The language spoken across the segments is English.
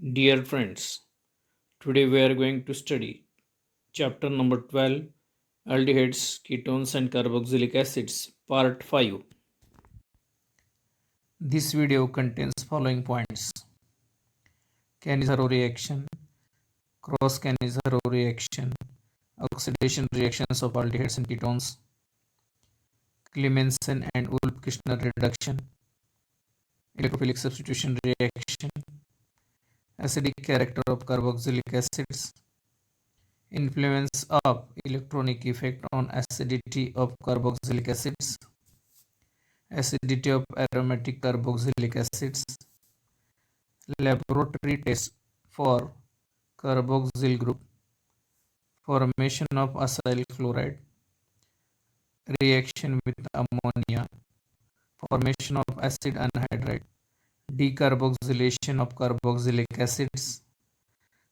Dear friends, today we are going to study chapter number 12, Aldehydes, Ketones and Carboxylic Acids, part 5. This video contains following points: Cannizzaro reaction, cross Cannizzaro reaction, oxidation reactions of aldehydes and ketones, Clemmensen and Wolff-Kishner reduction, electrophilic substitution reaction, acidic character of carboxylic acids, influence of electronic effect on acidity of carboxylic acids, acidity of aromatic carboxylic acids, laboratory tests for carboxyl group, formation of acyl chloride, reaction with ammonia, formation of acid anhydride, decarboxylation of carboxylic acids,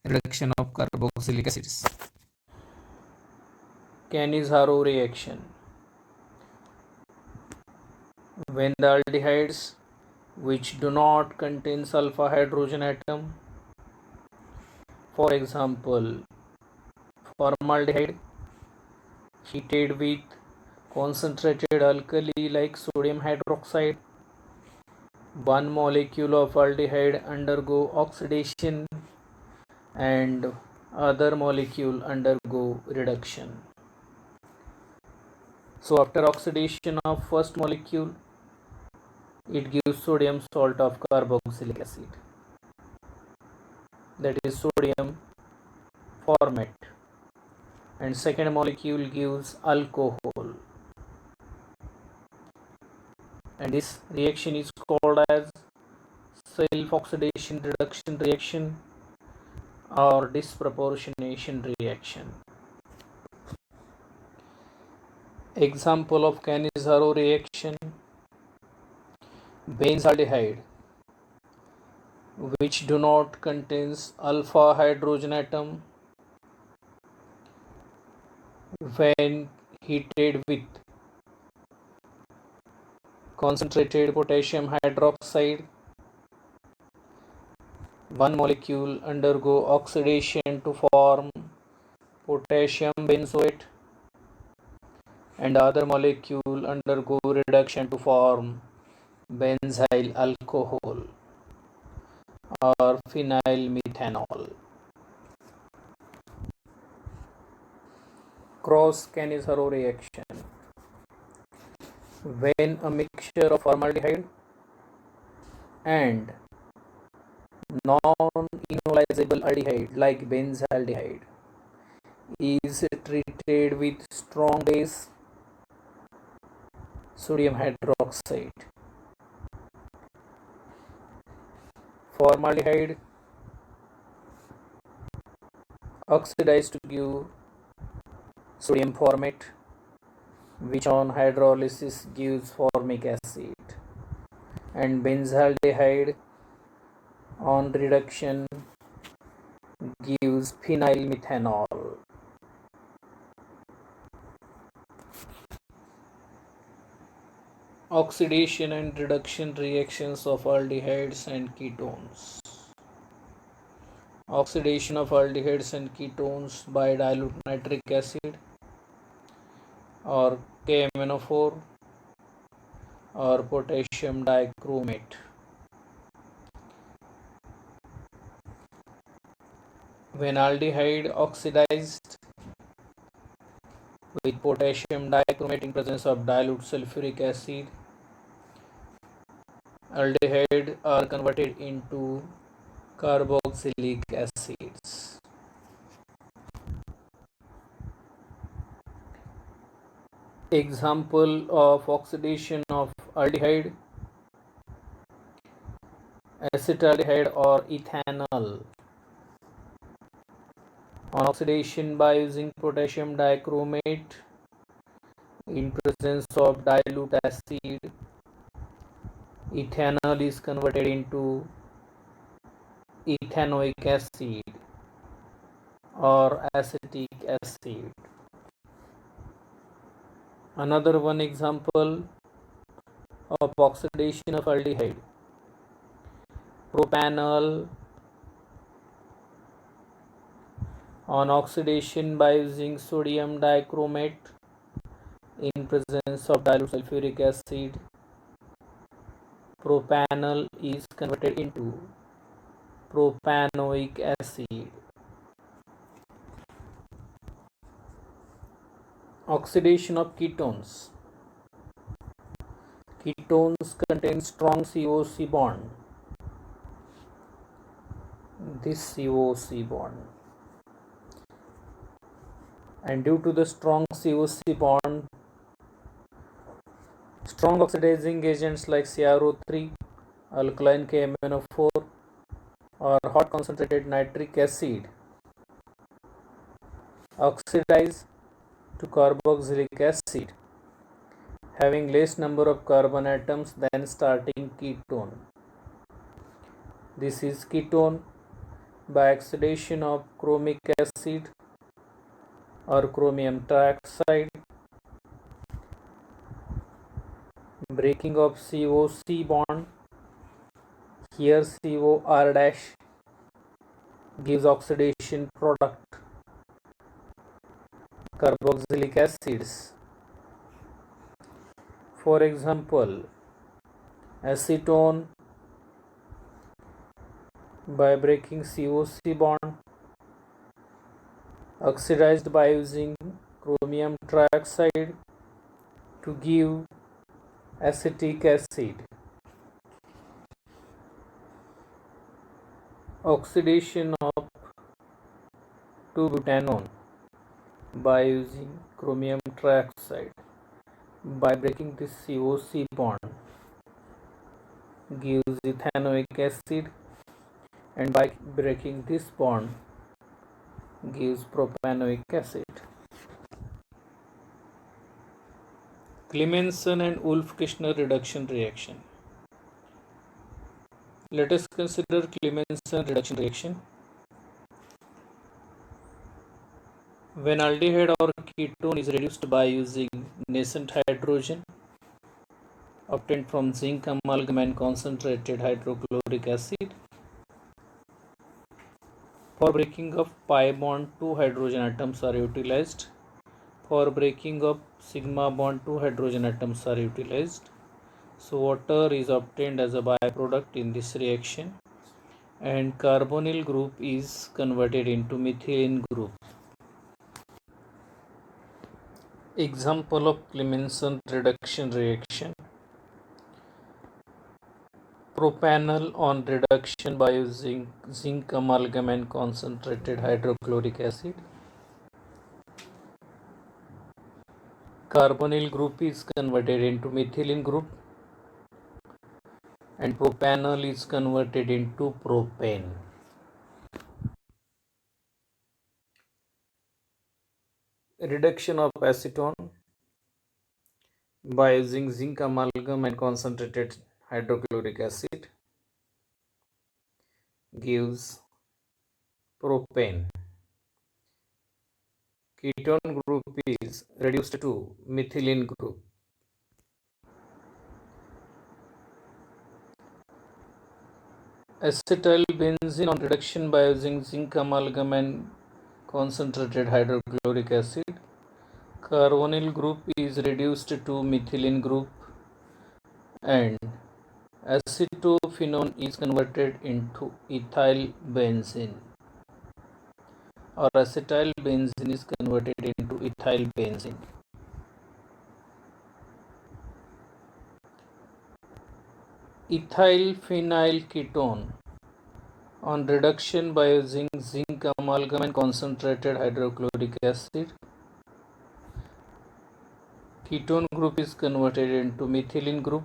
reduction of carboxylic acids. Cannizzaro reaction. When the aldehydes which do not contain sulfur hydrogen atom, for example formaldehyde, heated with concentrated alkali like sodium hydroxide, one molecule of aldehyde undergo oxidation and other molecule undergo reduction. So after oxidation of first molecule, it gives sodium salt of carboxylic acid, that is sodium formate, and second molecule gives alcohol, and this reaction is called as self-oxidation reduction reaction or disproportionation reaction. Example of Cannizzaro reaction: benzaldehyde which do not contains alpha hydrogen atom, when heated with concentrated potassium hydroxide, one molecule undergo oxidation to form potassium benzoate and other molecule undergo reduction to form benzyl alcohol or phenyl methanol. Cross Cannizzaro reaction: when a mixture of formaldehyde and non-enolizable aldehyde like benzaldehyde is treated with strong base sodium hydroxide, formaldehyde oxidized to give sodium formate, which on hydrolysis gives formic acid, and benzaldehyde on reduction gives phenyl methanol. Oxidation and reduction reactions of aldehydes and ketones. Oxidation of aldehydes and ketones by dilute nitric acid or KMnO4 or potassium dichromate. When aldehyde oxidized with potassium dichromate in presence of dilute sulfuric acid, aldehyde are converted into carboxylic acids. Example of oxidation of aldehyde: acetaldehyde or ethanol. On oxidation by using potassium dichromate in presence of dilute acid, ethanol is converted into ethanoic acid or acetic acid. Another one example of oxidation of aldehyde: propanol on oxidation by using sodium dichromate in presence of dilute sulfuric acid, propanol is converted into propanoic acid. Oxidation of ketones. Ketones contain strong COC bond. This COC bond, and due to the strong COC bond, strong oxidizing agents like CrO3, alkaline KMnO4, or hot concentrated nitric acid oxidize to carboxylic acid, having less number of carbon atoms than starting ketone. This is ketone by oxidation of chromic acid or chromium trioxide, breaking of COC bond. Here COR dash gives oxidation product carboxylic acids. For example, acetone by breaking COC bond oxidized by using chromium trioxide to give acetic acid. Oxidation of 2-butanone by using chromium trioxide by breaking this COC bond gives ethanoic acid, and by breaking this bond gives propanoic acid. Clemmensen and Wolff-Kishner reduction reaction. Let us consider Clemmensen reduction reaction. When aldehyde or ketone is reduced by using nascent hydrogen obtained from zinc amalgam and concentrated hydrochloric acid, for breaking of pi bond 2 hydrogen atoms are utilized. For breaking of sigma bond 2 hydrogen atoms are utilized. So water is obtained as a byproduct in this reaction, and carbonyl group is converted into methylene group. Example of Clemmensen reduction reaction. Propanol on reduction by using zinc amalgam and concentrated hydrochloric acid. Carbonyl group is converted into methylene group, and propanol is converted into propane. Reduction of acetone by using zinc amalgam and concentrated hydrochloric acid gives propane. Ketone group is reduced to methylene group. Acetylbenzene on reduction by using zinc amalgam and concentrated hydrochloric acid. Carbonyl group is reduced to methylene group, and acetophenone is converted into ethylbenzene, or acetylbenzene is converted into ethylbenzene. Ethylphenyl ketone on reduction by using zinc amalgam and concentrated hydrochloric acid. Ketone group is converted into methylene group,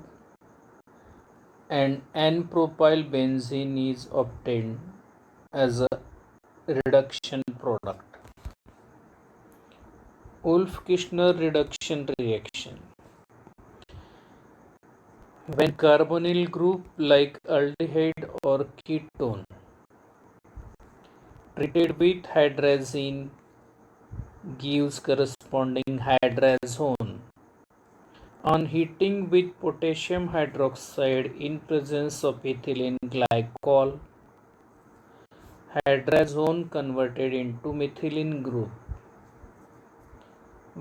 and N-propyl benzene is obtained as a reduction product. Wolff-Kishner reduction reaction. When carbonyl group like aldehyde or ketone treated with hydrazine gives corresponding hydrazone. On heating with potassium hydroxide in presence of ethylene glycol, hydrazone converted into methylene group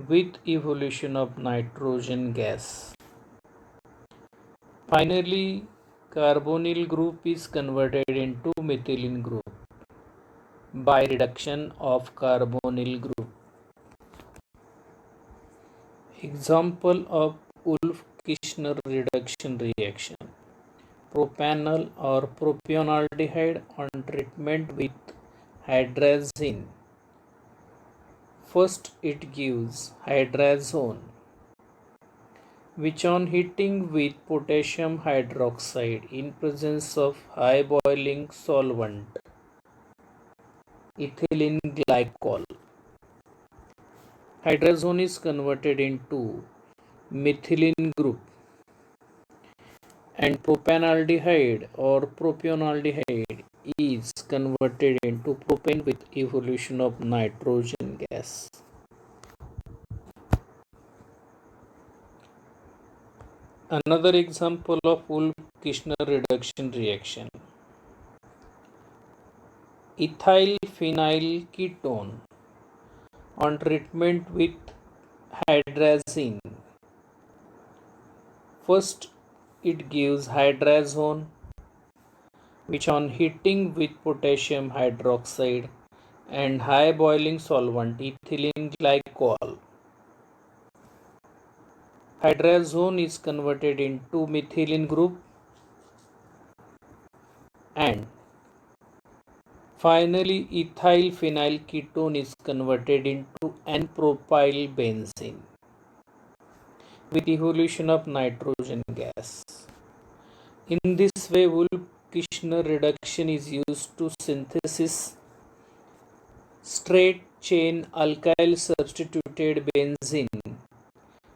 with evolution of nitrogen gas. Finally, carbonyl group is converted into methylene group by reduction of carbonyl group. Example of Wolff-Kishner reduction reaction: propanol or propionaldehyde on treatment with hydrazine. First, it gives hydrazone, which on heating with potassium hydroxide in presence of high boiling solvent, ethylene glycol, hydrazone is converted into methylene group, and propanaldehyde or propionaldehyde is converted into propane with evolution of nitrogen gas. Another example of Wolff-Kishner reduction reaction: ethyl phenyl ketone on treatment with hydrazine. First, it gives hydrazone, which on heating with potassium hydroxide and high boiling solvent ethylene glycol, hydrazone is converted into methylene group, and finally ethyl phenyl ketone is converted into N-propyl benzene with evolution of nitrogen gas. In this way, Wolff-Kishner reduction is used to synthesize straight chain alkyl substituted benzene,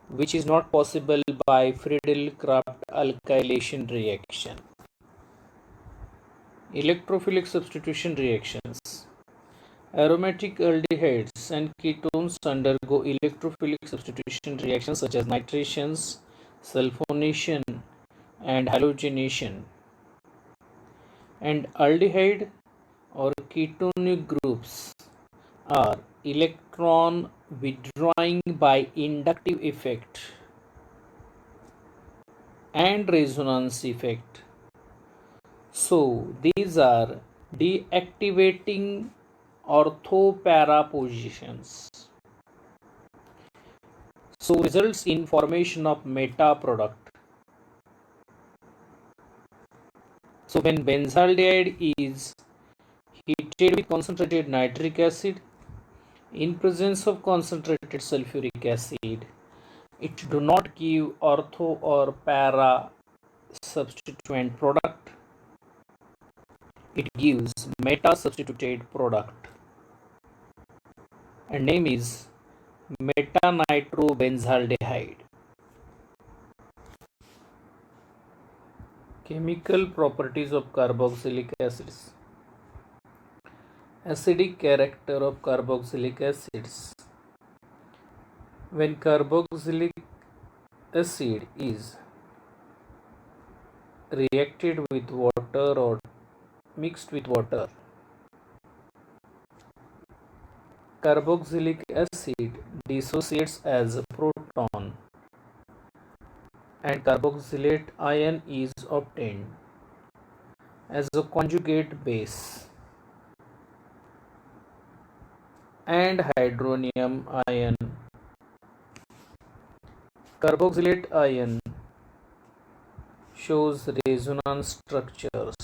which is not possible by Friedel-Crafts alkylation reaction. Electrophilic substitution reactions: aromatic aldehydes and ketones undergo electrophilic substitution reactions such as nitrations, sulfonation, and halogenation. And aldehyde or ketonic groups are electron withdrawing by inductive effect and resonance effect. So these are deactivating ortho-para positions. So results in formation of meta product. So when benzaldehyde is heated with concentrated nitric acid in presence of concentrated sulfuric acid, it do not give ortho or para substituent product. It gives meta substituted product, and name is metanitrobenzaldehyde. Chemical properties of carboxylic acids. Acidic character of carboxylic acids. When carboxylic acid is reacted with water or mixed with water, carboxylic acid dissociates as a proton and carboxylate ion is obtained as a conjugate base, and hydronium ion. Carboxylate ion shows resonance structures.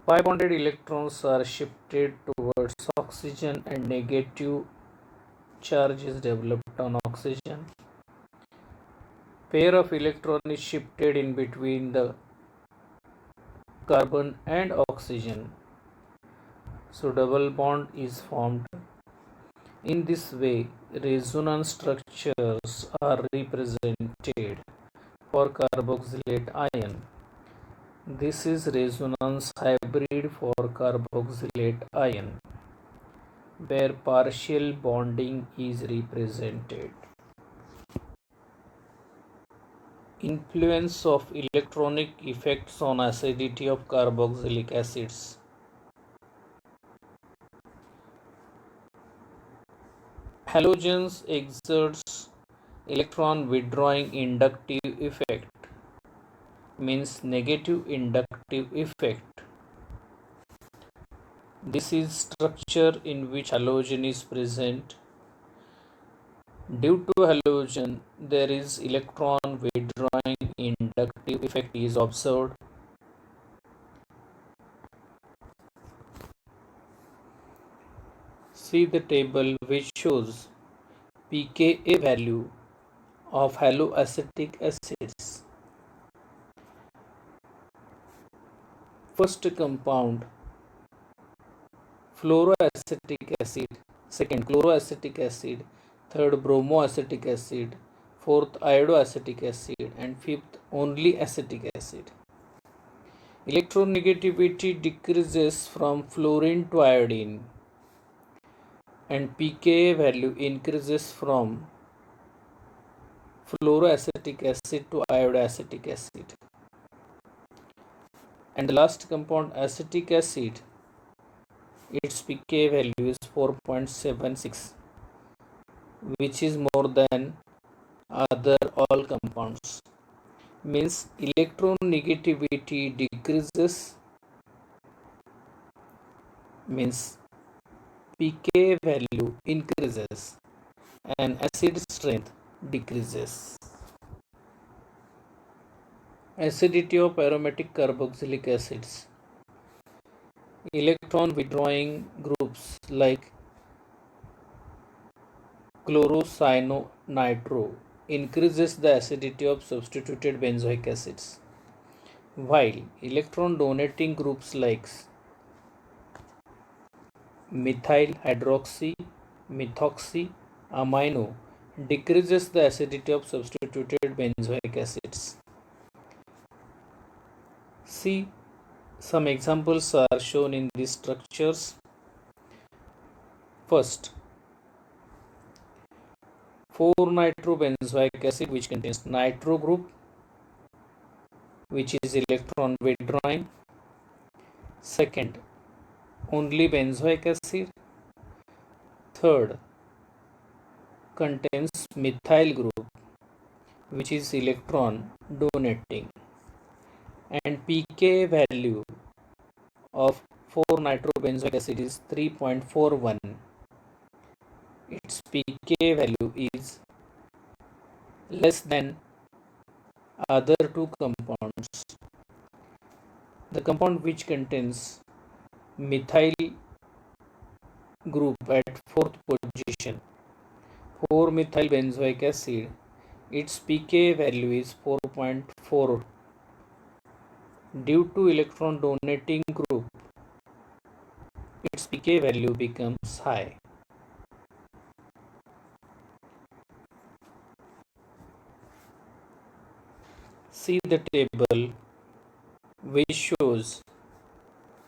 Pi bonded electrons are shifted towards oxygen and negative charge is developed on oxygen. Pair of electron is shifted in between the carbon and oxygen. So double bond is formed. In this way, resonance structures are represented for carboxylate ion. This is resonance hybrid for carboxylate ion, where partial bonding is represented. Influence of electronic effects on acidity of carboxylic acids. Halogens exerts electron withdrawing inductive effect, means negative inductive effect. This is structure in which halogen is present. Due to halogen, there is electron withdrawing inductive effect is observed. See the table which shows pKa value of haloacetic acids. First compound fluoroacetic acid, second chloroacetic acid, third bromoacetic acid, fourth iodoacetic acid, and fifth only acetic acid. Electronegativity decreases from fluorine to iodine, and pKa value increases from fluoroacetic acid to iodoacetic acid. And the last compound acetic acid, its pKa value is 4.76, which is more than other all compounds. Means electronegativity decreases, means pKa value increases and acid strength decreases. Acidity of aromatic carboxylic acids. Electron withdrawing groups like chlorocyanonitro increases the acidity of substituted benzoic acids, while electron donating groups like methyl hydroxy, methoxy, amino decreases the acidity of substituted benzoic acids. See, some examples are shown in these structures. First, 4-nitrobenzoic acid, which contains nitro group, which is electron withdrawing. Second, only benzoic acid. Third, contains methyl group, which is electron donating. And pK value of 4-nitrobenzoic acid is 3.41. Its pK value is less than other two compounds. The compound which contains methyl group at fourth position, 4-methyl benzoic acid, its pK value is 4.4. Due to electron donating group, its pK value becomes high. See the table which shows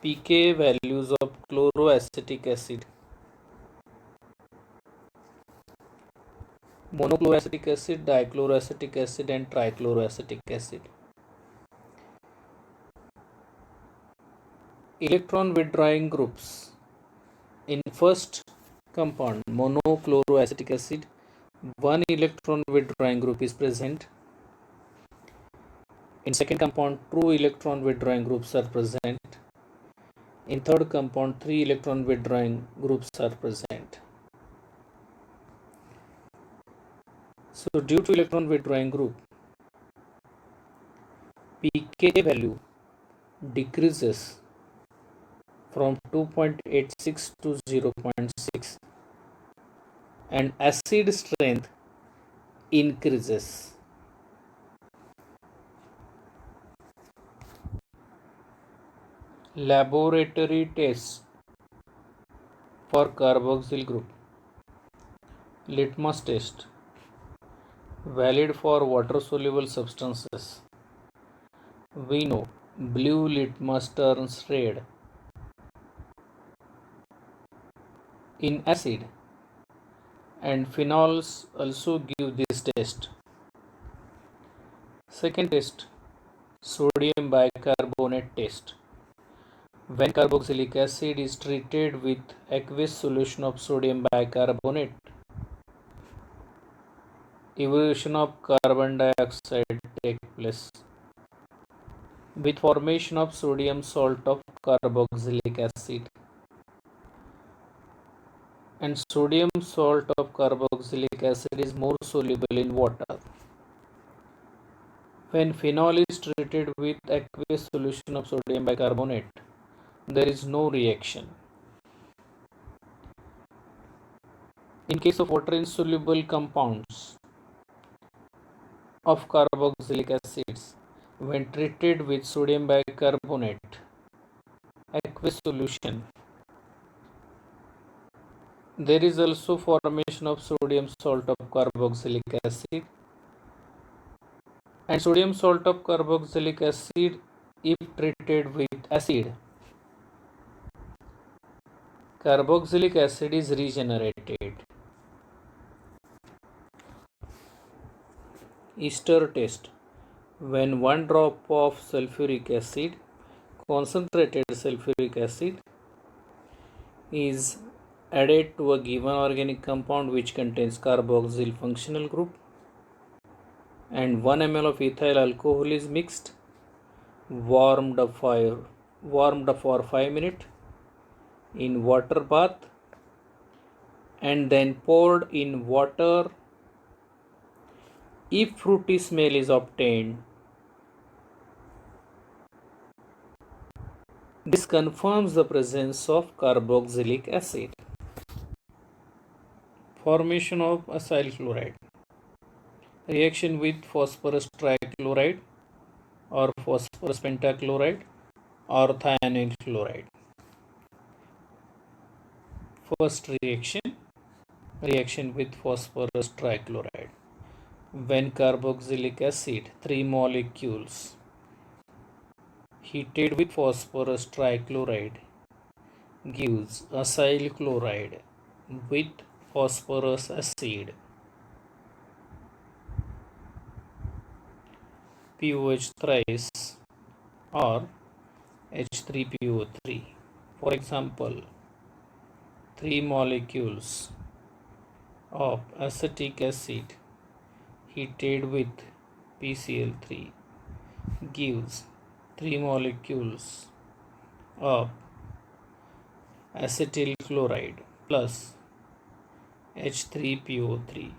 pK values of chloroacetic acid, monochloroacetic acid, dichloroacetic acid, and trichloroacetic acid. Electron withdrawing groups. In first compound, monochloroacetic acid, one electron withdrawing group is present. In second compound, two electron withdrawing groups are present. In third compound, 3 electron withdrawing groups are present. So due to electron withdrawing group, pK value decreases from 2.86 to 0.6 and acid strength increases. Laboratory tests for carboxyl group. Litmus test, valid for water soluble substances. We know blue litmus turns red in acid, and phenols also give this test. Second test, sodium bicarbonate test. When carboxylic acid is treated with aqueous solution of sodium bicarbonate, evolution of carbon dioxide takes place with formation of sodium salt of carboxylic acid, and sodium salt of carboxylic acid is more soluble in water. When phenol is treated with aqueous solution of sodium bicarbonate, there is no reaction. In case of water insoluble compounds of carboxylic acids, when treated with sodium bicarbonate aqueous solution, there is also formation of sodium salt of carboxylic acid, and sodium salt of carboxylic acid, if treated with acid, carboxylic acid is regenerated. Ester test. When 1 drop of sulfuric acid, concentrated sulfuric acid, is added to a given organic compound which contains carboxyl functional group, and 1 ml of ethyl alcohol is mixed, warmed for 5 minutes in water bath, and then poured in water. If fruity smell is obtained, this confirms the presence of carboxylic acid. Formation of acyl chloride. Reaction with phosphorus trichloride or phosphorus pentachloride or thionyl chloride. First reaction with phosphorus trichloride. When carboxylic acid 3 molecules heated with phosphorus trichloride gives acyl chloride with phosphorus acid, POH thrice or H3PO3. For example, 3 molecules of acetic acid heated with PCl3 gives 3 molecules of acetyl chloride plus H3PO3.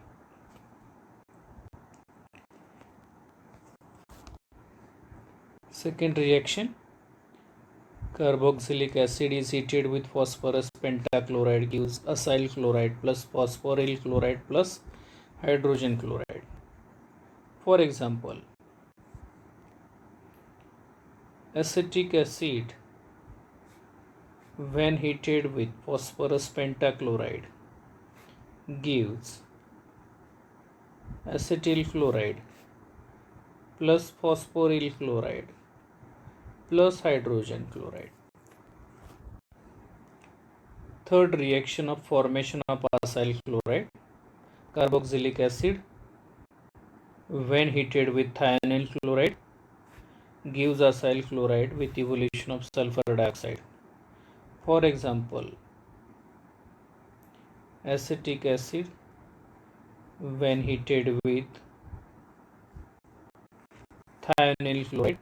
Second reaction, carboxylic acid is heated with phosphorus pentachloride gives acyl chloride plus phosphoryl chloride plus hydrogen chloride. For example, acetic acid when heated with phosphorus pentachloride gives acetyl chloride plus phosphoryl chloride plus hydrogen chloride. Third reaction of formation of acyl chloride. Carboxylic acid when heated with thionyl chloride gives acyl chloride with evolution of sulfur dioxide. For example, acetic acid when heated with thionyl chloride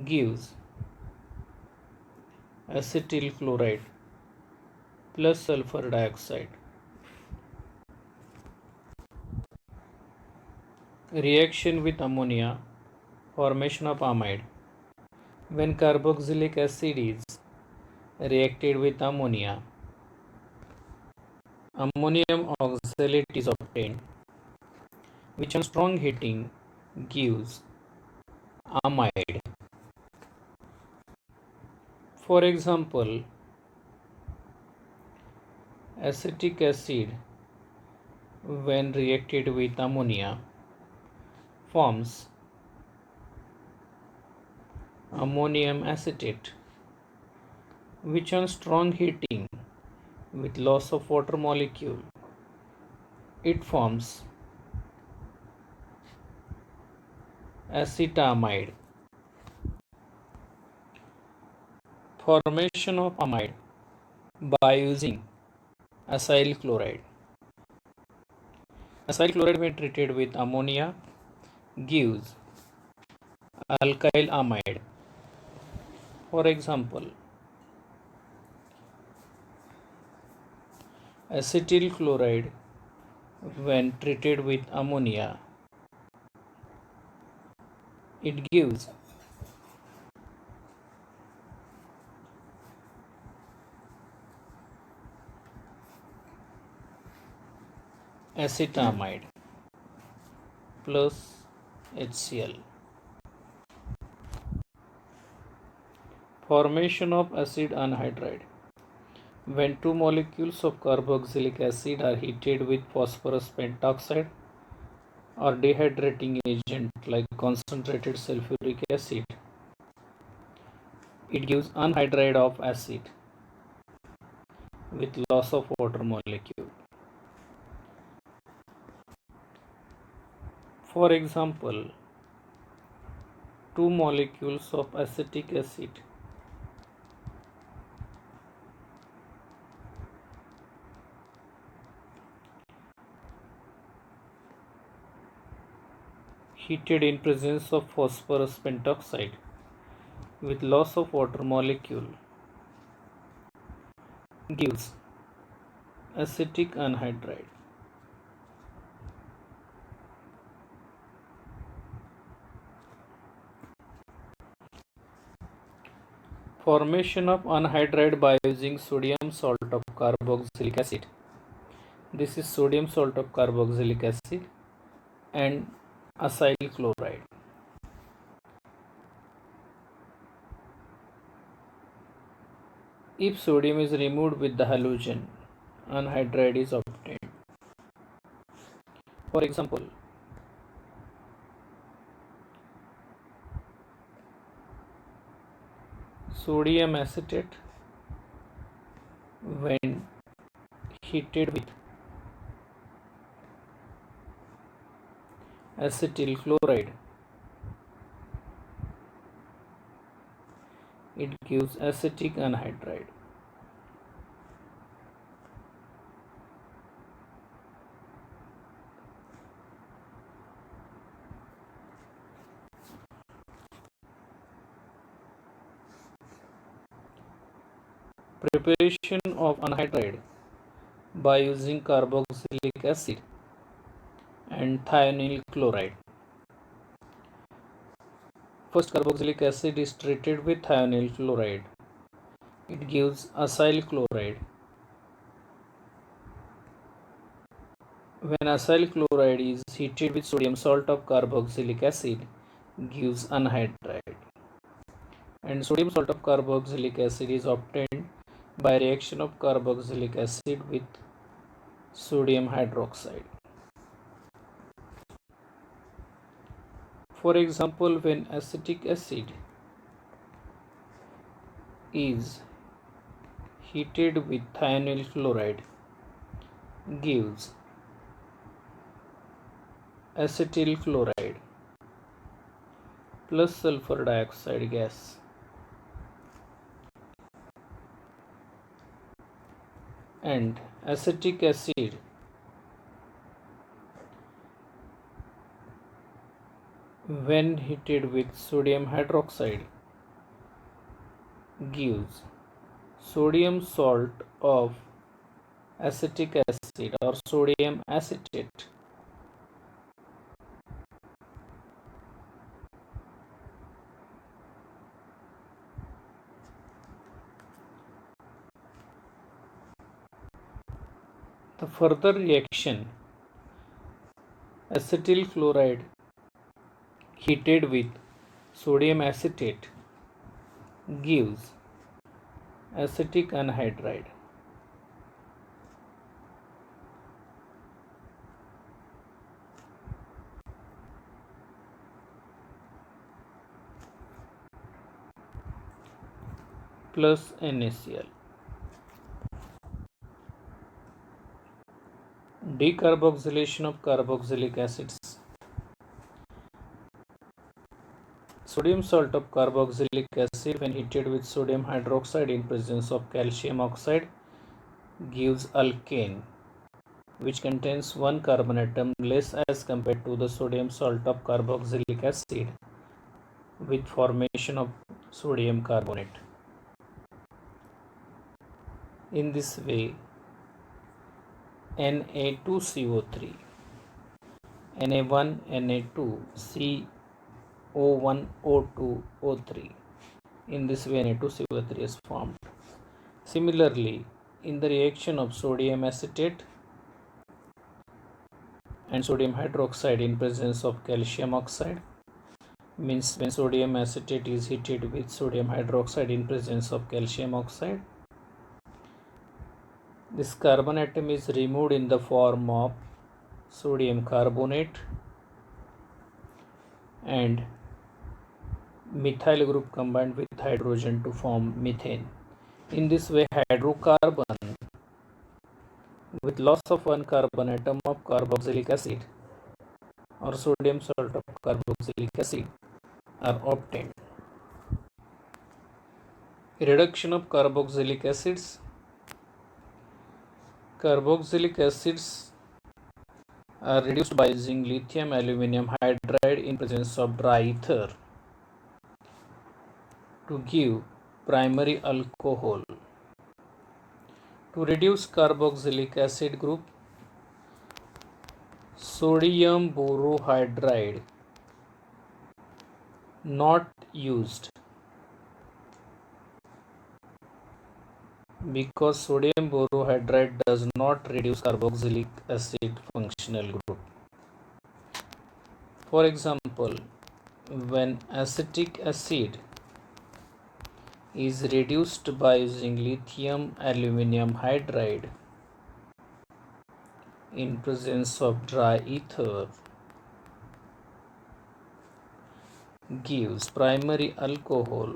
gives acetyl chloride plus sulfur dioxide. Reaction with ammonia, formation of amide. When carboxylic acid is reacted with ammonia, ammonium oxalate is obtained, which on strong heating gives amide. For example, acetic acid when reacted with ammonia forms ammonium acetate, which on strong heating with loss of water molecule, it forms acetamide. Formation of amide by using acyl chloride. Acyl chloride when treated with ammonia gives alkyl amide. For example, acetyl chloride when treated with ammonia, it gives acetamide plus HCl. Formation of acid anhydride. When two molecules of carboxylic acid are heated with phosphorus pentoxide or dehydrating agent like concentrated sulfuric acid, it gives anhydride of acid with loss of water molecule. For example, two molecules of acetic acid heated in presence of phosphorus pentoxide with loss of water molecule gives acetic anhydride. Formation of anhydride by using sodium salt of carboxylic acid. This is sodium salt of carboxylic acid and acyl chloride. If sodium is removed with the halogen, anhydride is obtained. For example, sodium acetate when heated with acetyl chloride, it gives acetic anhydride. Preparation of anhydride by using carboxylic acid and thionyl chloride. First, carboxylic acid is treated with thionyl chloride. It gives acyl chloride. When acyl chloride is heated with sodium salt of carboxylic acid, gives anhydride. And sodium salt of carboxylic acid is obtained by reaction of carboxylic acid with sodium hydroxide. For example, when acetic acid is heated with thionyl chloride, gives acetyl chloride plus sulfur dioxide gas. And acetic acid when heated with sodium hydroxide gives sodium salt of acetic acid or sodium acetate. The further reaction, acetyl chloride heated with sodium acetate gives acetic anhydride. Plus NaCl. Decarboxylation of carboxylic acids. Sodium salt of carboxylic acid when heated with sodium hydroxide in presence of calcium oxide gives alkane, which contains one carbon atom less as compared to the sodium salt of carboxylic acid with formation of sodium carbonate. In this way, Na2CO3, Na1, Na2, CO1, O2, O3. In this way, Na2CO3 is formed. Similarly, in the reaction of sodium acetate and sodium hydroxide in presence of calcium oxide, means when sodium acetate is heated with sodium hydroxide in presence of calcium oxide, this carbon atom is removed in the form of sodium carbonate and methyl group combined with hydrogen to form methane. In this way, hydrocarbon with loss of one carbon atom of carboxylic acid or sodium salt of carboxylic acid are obtained. Reduction of carboxylic acids. Carboxylic acids are reduced by using lithium aluminum hydride in presence of dry ether to give primary alcohol. To reduce carboxylic acid group, sodium borohydride not used because sodium borohydride does not reduce carboxylic acid functional group. For example, when acetic acid is reduced by using lithium aluminum hydride in presence of dry ether, gives primary alcohol,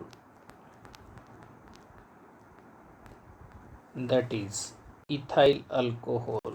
that is ethyl alcohol.